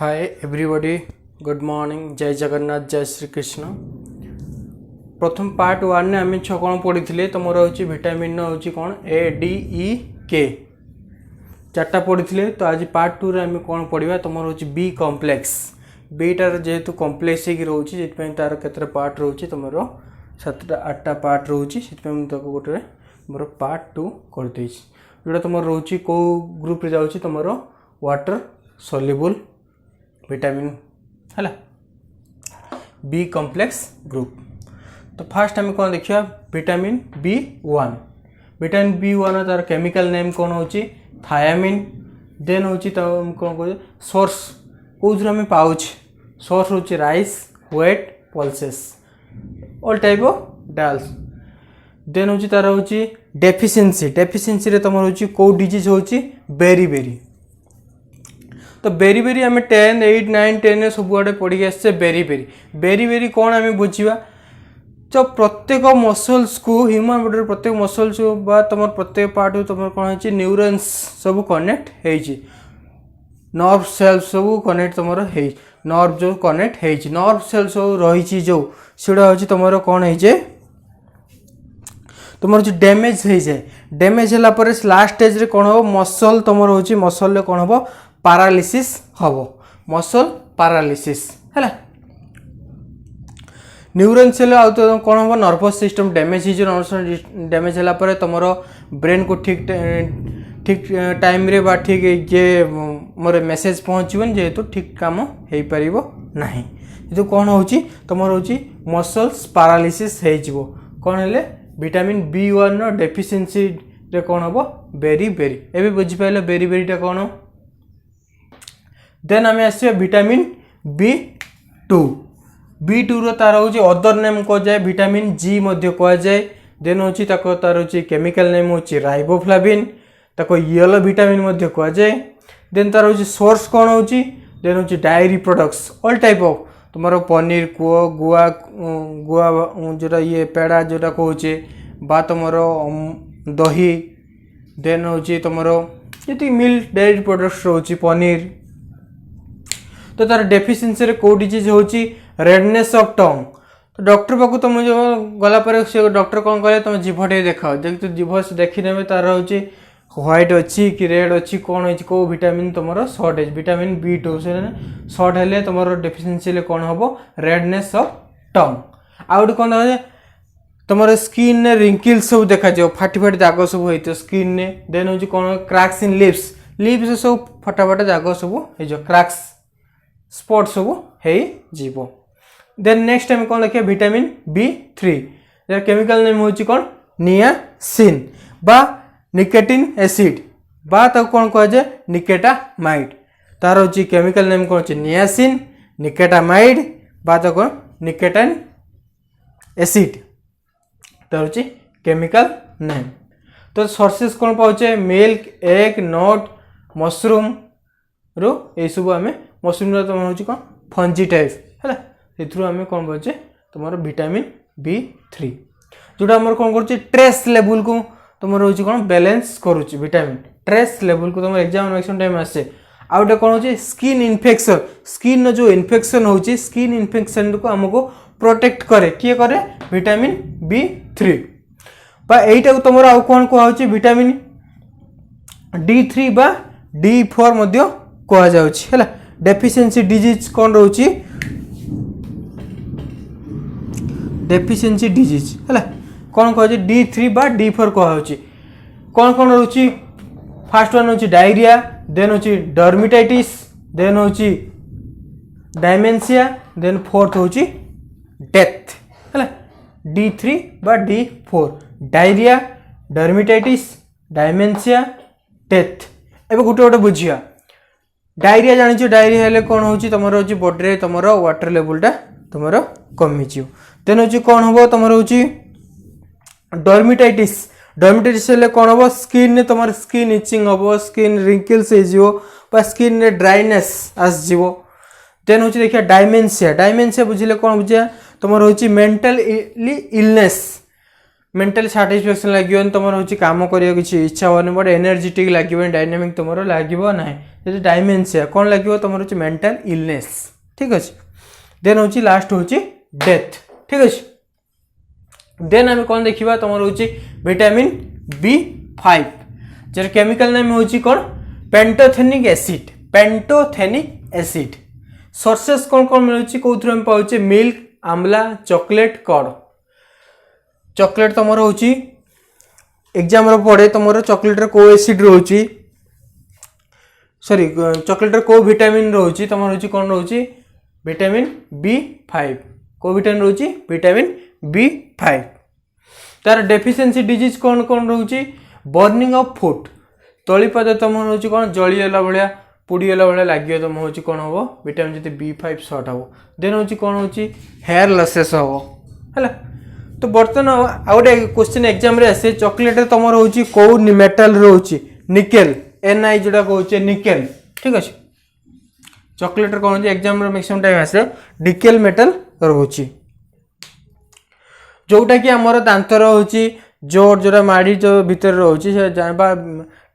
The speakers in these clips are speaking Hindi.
हाय एवरीबॉडी गुड मॉर्निंग जय जगन्नाथ जय श्री कृष्ण। प्रथम पार्ट वन ने आम कौन पढ़ी थे तुम हूँ भिटामिन हूँ कौन ए डी ई के चार्टा पढ़ी थे। तो आज पार्ट टू रे आम कौन पढ़ा तुम हूँ बी कम्प्लेक्स। बीटार जेहेतु कम्प्लेक्स रोचे तार केतटा पार्ट रोचे तुम 7टा 8टा पार्ट रोचे से गोटे मोर पार्ट टू करदे जोटा तुम रोचे कौ ग्रुप रे जाऊँगी तुम वाटर सॉल्युबल विटामिन है बी कम्प्लेक्स ग्रुप। तो फास्ट आम कौन देखिए विटामिन B1। विटामिन B1 तार केमिकल नेम कौन हो थायामिन। देन हूँ कौन कह सोर्स कौन आम पाँच सोर्स हूँ rice wheat pulses all type of dals. Then हूँ तार हूँ डेफिशिएंसी। डेफिशिएंसी रे तुम हूँ कौ डिजीज हूँ बेरी। तो बेरी आम 10 8 9 10 सब आड़े पढ़ी आसे बेरी कौन आम बुझा तो प्रत्येक मसल्स को ह्यूमन बॉडी प्रत्येक मसल्स बा तुम प्रत्येक पार्ट तुम कौन हो न्यूरॉन्स सब कनेक्ट हो नर्व सेल्स सब कनेक्ट तुम नर्व जो कनेक्ट हो नर्व सेल्स सब रही जो सीटा हूँ तुम कौन हो तुम डैमेज हो जाए। डैमेज है लास्ट स्टेज रे कौन हम मसल तुम हूँ मसल कौन हम पारालिसिस हम मसल पारालिसिस है। न्यूरॉन सेल आउ तो कौन हम नर्वस सिस्टम डैमेज हो नर्वस डैमेज है तुम ब्रेन को ठीक टाइम रे बा ठीक जे मोर मेसेज पहुँचन जेहेतु ठीक काम हो पार ना जो कौन हो तुम हूँ मसल्स पारालिसिस हो कौन है विटामिन B1 डेफिशिएंसी रे कौन हम बेरी एवं बुझिपारे बेरीटा कौन। देन आम आस विटामिन B2 रो तार हूँ अदर नेम कह जाए विटामिन G कह जाए। देन हूँ तार हूँ केमिकल नेम हूँ राइबोफ्लाविन ताको येलो विटामिन कह जाए। देन तार हूँ सोर्स कौन हो देन हूँ diary products all type of तुम पनीर कुआ गुआ जोटा ये पेड़ा जोटा कहे बा तुम दही। देन हूँ तुम ये मिल्क डायरी प्रोडक्ट्स रोचे पनीर। तो तार डेफिशिएंसी रे को डिजीज होची रेडनेस ऑफ टंग। तो डॉक्टर पाक तुम जो गला पर से डॉक्टर कौन कहे तुम जीभ टे देखाओ देख तो जीभ देखी ने तार हूँ व्हाइट अच्छी कि रेड अच्छी कौन हो कौ विटामिन तुम सर्टेज विटामिन B2 से सर्ट हेले तुम डेफिशिएंसी कौन हम रेडनेस ऑफ टंग। आउ गोटे कौन है तुम स्किन ने रिंकिल्स सब देखा फाटी दाग सब होता स्किन ने। देन हूँ कौन क्रैक्स इन लिप्स सब फटाफट दाग सब हो क्रैक्स स्पॉट सब हो। देन नेक्स्ट टाइम कौन देखिए विटामिन B3 यार केमिकल नेम हूँ कौन नियासिन बा निकोटिन एसिड बा कौन कह जाए निकेटामाइड। तार हूँ केमिकल नेम कौन नियासिन निकेटामाइड बा कौन निकोटिन एसिड तार हूँ केमिकल नेम। तो सोर्सेस कौन पाचे मिल्क एग नट मशरूम रो ये सब आम मशरूम तुम हूँ कौन फंजी टाइप है से आम कौन पाचे तुम विटामिन B3 जोटा आम कौन कर ट्रेस लेवल को तुम रोचे कौन बैलेंस करुच्ची विटामिन ट्रेस लेवल को तुम एग्जामिनेशन टाइम आसे। आउ गोटे कौन हो स्किन इन्फेक्शन स्किन जो इन्फेक्शन हो स्किन इन्फेक्शन को आमको प्रोटेक्ट करे किए करे विटामिन B3 बा एटा को तुम आउ कौन कह विटामिन D3 बा D4 मध्य कह जाउछि हैला। डेफिशिएंसी डिजीज कौन रोची डेफिशिएंसी डिजीज है कौन कह D3 बा D4 कह कौन कौन रोची फास्ट वन हूँ डायरिया देन हूँ डर्मिटाइटिस देन हूँ डायमेंशिया देन फोर्थ हूँ डेथ है D3 बा D4 डायरिया डर्मिटाइटिस डायमेंशिया डेथ। एवं गोटे गोटे बुझिया डायरिया जानी डायरिया हेले कौन हो तुम बॉडी रे तुम वाटर लेवलटा तुम कमिज। देन हूँ कौन हम तुम हूँ डर्मिटाइटिस डर्मिटाइटिस हेले कौन हम स्किन ने तुम स्किन इचिंग हम स्किन रिंकल्स हो स्किन रे ड्राइनेस आसो। देन हूँ देखिए डायमेंशिया डायमेंशिया बुझे कौन बुझा तुम हूँ मेंटल इलनेस मेंटल साटिस्फैक्शन लगे तुम हूँ कम कर किसी इच्छा होनी बट एनर्जेटिक लगे डायनामिक तुम लगे ना जैसे डायमेंसिया कौन लगे तुम हूँ मेंटल इलनेस ठीक अच्छे देन हूँ लास्ट हूँ डेथ ठीक अच्छे देन आम कौन देखा तुम हूँ विटामिन B5 जर केमिकल नेम हूँ कौन पेंटोथेनिक एसिड सोर्सेस कौन कौन मिलूँ कौन आम पाचे मिल्क आमला चॉकलेट कड़ चॉकलेट तुम हूँ एग्जाम पड़े तुम चॉकलेट को एसिड रोची सॉरी चॉकलेट को विटामिन रोची तुम हूँ कौन रोची विटामिन B5 को विटामिन रोची विटामिन B5 तार डेफिशिएंसी डिजीज कौन कौन रोची बर्निंग ऑफ फुट तलीपाद तुम हूँ कौन जलीगला भाया पोड़ीगला भाया लगे तुम हूँ कौन हम विटामिन जो B5 सर्ट हम देन हूँ कौन हूँ हेयर लसेस हम है तो बर्तमान आउ गोटे क्वेश्चन एग्जाम आसे चॉकलेट तुम हूँ कौ मेटाल रोचे निकेल Ni जोटा कहे निकेल ठीक अच्छे चॉकलेट कौन एग्जाम मैक्सिमम टाइम आसे निकेल मेटाल रोचे जोटा कि आमर दांत रोचे जोर जोटा माड़ी जो भितर रोचे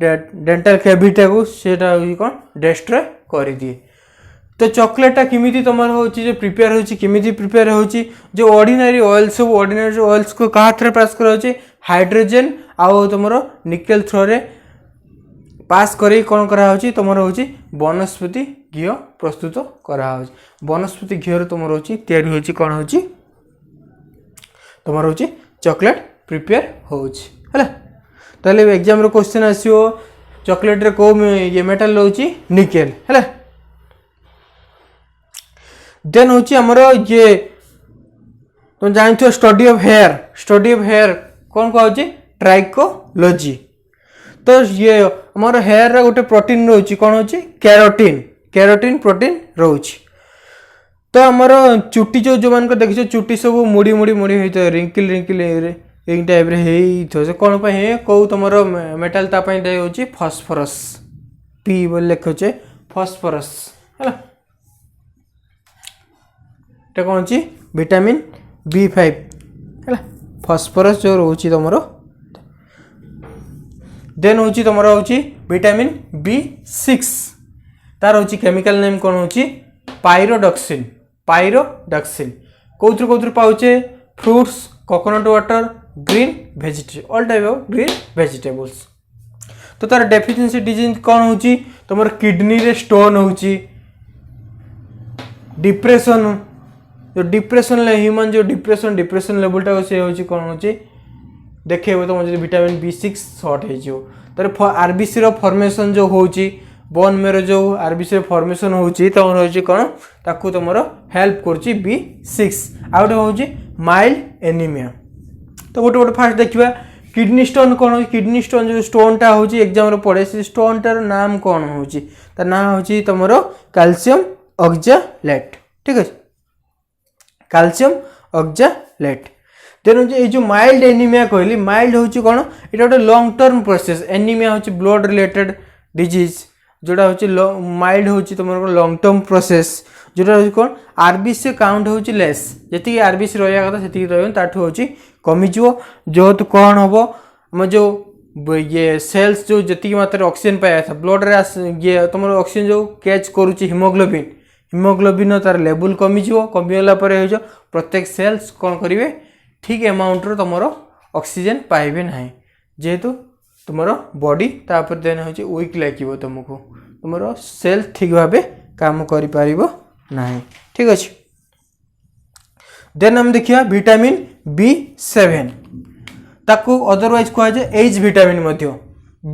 डेंटल कैविटी को सेटा कौन डिस्ट्रॉय कर दिए तो चॉकलेटा किमिति तुम हूँ जो प्रिपेयर होची किमिति प्रिपेयर होची जो ऑर्डिनरी ऑयल सब ऑर्डिनरी ऑयल्स को कहा थ्रू पास कराउची हाइड्रोजन आउ तुम निकेल थ्रो रे पास करी कौन करा होची तुम हूँ वनस्पति घी प्रस्तुत करा होची वनस्पति घी तुम हूँ तैयारी होची कौन होची तुम हूँ चॉकलेट प्रिपेयर होची है ताले एग्जाम रो क्वेश्चन आसियो चॉकलेट रे को ये मेटल रोची निकेल है देन हूँ आमर ये तुम जानते स्टडी ऑफ हेयर कौन कहे ट्राइकोलॉजी तो ये आमर हेयर रा गोटे प्रोटीन रोची कौन होची कैरोटीन प्रोटीन रोची तो आमर चुटी जो मान देखिए चुटी सब मुड़ी होता है रिंकिल इन टाइप रे कौन कौ तुम मेटाल तापाई दे होची फॉस्फोरस पी बोल लिखुचे फॉस्फोरस है कौन अच्छी विटामिन B5 है फॉस्फोरस जो रोची तुम देन हूँ तुम हूँ विटामिन B6 तार हूँ केमिकल नेम कौन हूँ पायरोडक्सिन कौन पाचे fruits coconut water green vegetable all type of green vegetables तो तार डेफिशिएंसी डिजीज कौन हूँ तुम किडनी रे स्टोन हूँ डिप्रेशन जो डिप्रेशन ह्यूमन जो डिप्रेशन लेवलटा से हूँ कौन हूँ देखे तुम जो विटामिन B6 सर्ट हो तर आरबीसी रो फॉर्मेशन जो होची बोन मेरो जो आरबीसी रो फॉर्मेशन होची तुम हूँ कौन ताकू तुम हेल्प करुच्ची B6 आउटे हूँ माइल्ड एनीमिया तो गोटे फास्ट देखा किडनी स्टोन कौन हो किडनी स्टोन जो स्टोनटा हूँ एग्जाम पड़े से स्टोनटार नाम कौन हूँ तार ना हूँ तुम कैल्शियम ऑक्जालेट ठीक है कैल्शियम ऑक्जालेट तेणु ये जो माइल्ड एनीमिया कहली माइल्ड हूँ कौन ये गोटे लॉन्ग टर्म प्रोसेस एनीमिया हूँ ब्लड रिलेटेड डिजीज जोटा हूँ माइल्ड हूँ तुम लॉन्ग टर्म प्रोसेस जोटा हूँ कौन आरबीसी काउंट हूँ लेस जी आरबीसी रहा कथा से ताठू हूँ कमिज जो तो कौन हम आम जो ये सेल्स जो जी मात्रा ऑक्सीजन पाया था ब्लड रे ये तुम ऑक्सीजन जो कैच करुच्ची हिमोग्लोबिन तार लेवल कमिज कमिगला प्रत्येक सेल्स कौन करेंगे ठीक अमाउंट तुम ऑक्सीजन पाइबे ना जेहेतु तुम बॉडी तापर देन हूँ वीक लगे तुमको तुम सेल ठीक भाव काम कर ठीक अच्छे देन हम देखिए विटामिन B7 ताकू अदरवाइज कहुए H vitamin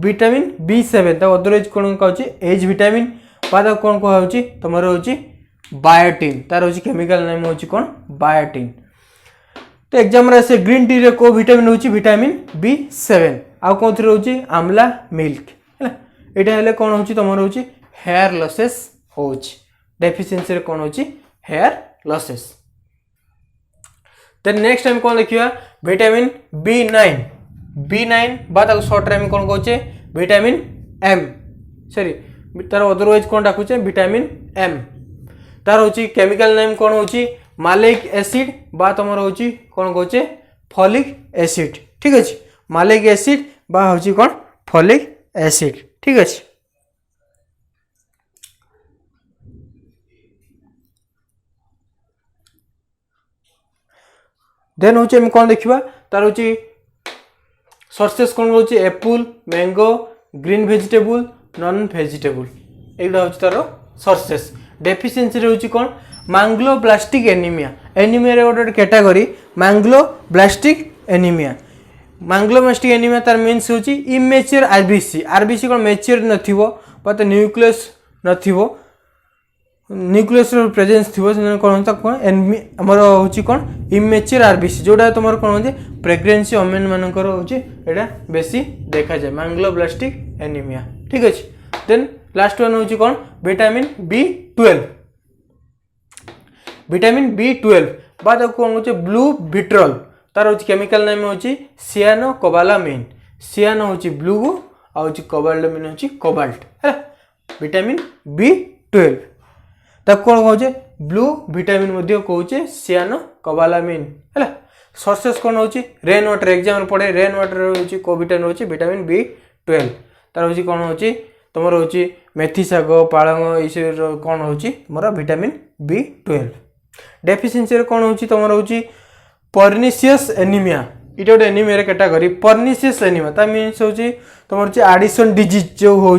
vitamin B7 otherwise कौन कहे एच विटामिन बाद कौन कहुच्छी तुम हूँ बायोटिन तार हूँ केमिकल नेम हूँ कौन बायोटिन तो एग्जाम से ग्रीन टी रे को विटामिन हूँ विटामिन B7 आउ कौन रोचे आमला मिल्क है यहाँ कौन हूँ तुम हूँ हेयर लसेस हो डेफिशिएंसी कौन हूँ hair losses then next time कौन देखिए विटामिन B9 बाद शॉर्ट टाइम कौन कहे विटामिन M सॉरी तार अदरवाइज कौन डाकुचे विटामिन M तार हूँ केमिकल नेम कौन हूँ मालिक एसिड बा तुम हूँ कौन कहे फॉलिक एसिड ठीक अच्छे मालिक एसिड बा हूँ कौन फॉलिक एसिड ठीक अच्छे देन हूँ कौन देखा तार हूँ सोर्सेस कौन रोच apple mango green vegetable non vegetable एगुड़ा हूँ तार सोर्सेस डेफिशिएंसी हूँ कौन मैंग्लोब्लास्टिक एनीमिया एनीमिया गोटे category megaloblastic anaemia megaloblastic anaemia तार मीन्स हूँ इमेच्योर आरबीसी आरबीसी कौन मैच्योर नत न्यूक्लियस नथिबो न्यूक्लियस प्रेजेंस थी कौन कौन आमर हूँ कौन इमेच्योर आरबीसी जोटा तुम कौन होती प्रेगनेंसी वोमेन मानकर हूँ यहाँ बेसी देखा जाए मैंग्लोब्लास्टिक एनीमिया ठीक अच्छे देन लास्ट वन हूँ कौन विटामिन B12 विटामिन B12 बाद कौन हूँ ब्लू विट्रल तार हूँ केमिकल नेम हूँ सियानोकोबालामिन सियान हूँ ब्लू आ कोबाल्टामिन हूँ कोबाल्ट है विटामिन B12 तब कौन कहे ब्लू विटामिन कहे सियानोकोबालामिन है सोर्सेस कौन हूँ रेन वाटर एग्जाम पढ़े रेन वाटर हूँ को विटामिन हूँ विटामिन B12 तार हूँ कौन हूँ तुम हूँ मेथी शाग पालंग ये कौन हूँ तुम विटामिन B12 डेफिशिएंसी कौन हूँ तुम हूँ पर्निशियस एनीमिया ये गोटे एनीमिया कैटेगरी पर्निशियस एनीमिया ता मीन्स हूँ तुम हूँ एडिशन डिजीज जो हूँ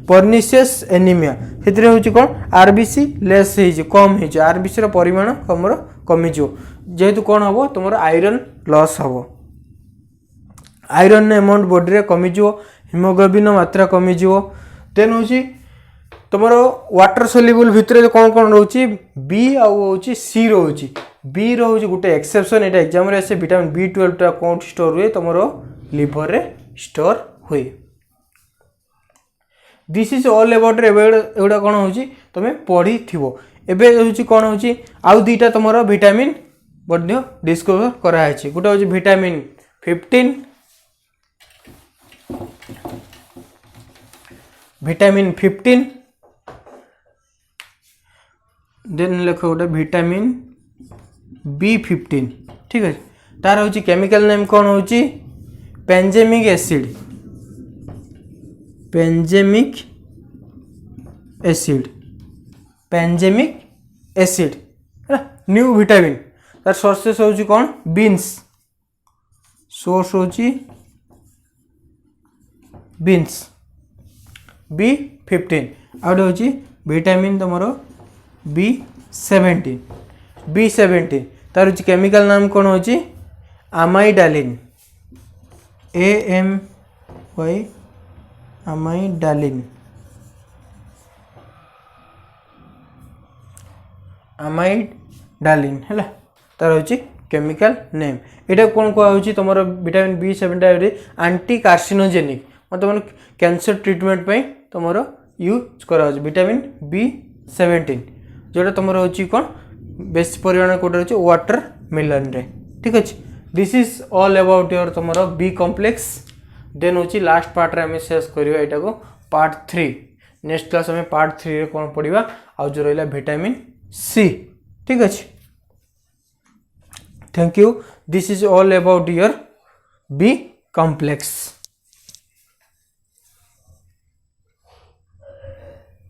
पर्निशियस एनीमिया से हूँ कौन आरबीसी लेस कम हो आरबीसी परिमाण कम कमिज जेहेतु कौन हम तुम आयरन लॉस हम आयरन अमाउंट बॉडी रे कमिज हिमोग्लोबिन मात्रा कमिज देन हूँ तुम वाटर सोल्यूबल भितर कौन कौन रोचे बी आउ सी रोचे बी रोज गोटे एक्सेप्शन ये एग्जाम रे विटामिन B12 टा कौन स्टोर हुए तुम लिवर रे स्टोर हुए दिस इज ऑल अबाउट एगुड़ा कौन हूँ तुम पढ़ी थो एवं हूँ कौन हूँ आउ दुईटा तुम विटामिन डिस्कवर कराई गोटे हूँ विटामिन 15 विटामिन 15 देन लिख गोटे विटामिन B15 ठीक है तार हूँ केमिकल नेम कौन हूँ पेंजेमिक एसिड पेंजेमिक एसिड पेंजेमिक एसिड है न्यू विटामिन तार सोर्सेस हूँ कौन बीन्स सोर्स हूँ बीन्स B15 आउट हूँ विटामिन तुम B17 तार हूँ केमिकल नाम कौन हूँ अमाइडालिन AMY अमाइडालिन अमाइडालिन है तार हूँ केमिकल नेम यहाँ कौन कहुच्छी तुम विटामिन B17 आंटी कार्सिनोजेनिक मतलब कैंसर ट्रीटमेंट तुम यूज करा विटामिन B17 जोटा तुम हूँ कौन बेस परिमाण कोटे रोचे वाटर मिलन रे ठीक अच्छे this is all about your तुम बी कॉम्प्लेक्स देन हूँ लास्ट पार्ट रे हमें शेष करवा यहाँ को पार्ट 3 नेक्स्ट क्लास हमें पार्ट 3 रे कौन पढ़ा आउ जो रहा विटामिन C ठीक अच्छे thank you this is all about your B complex.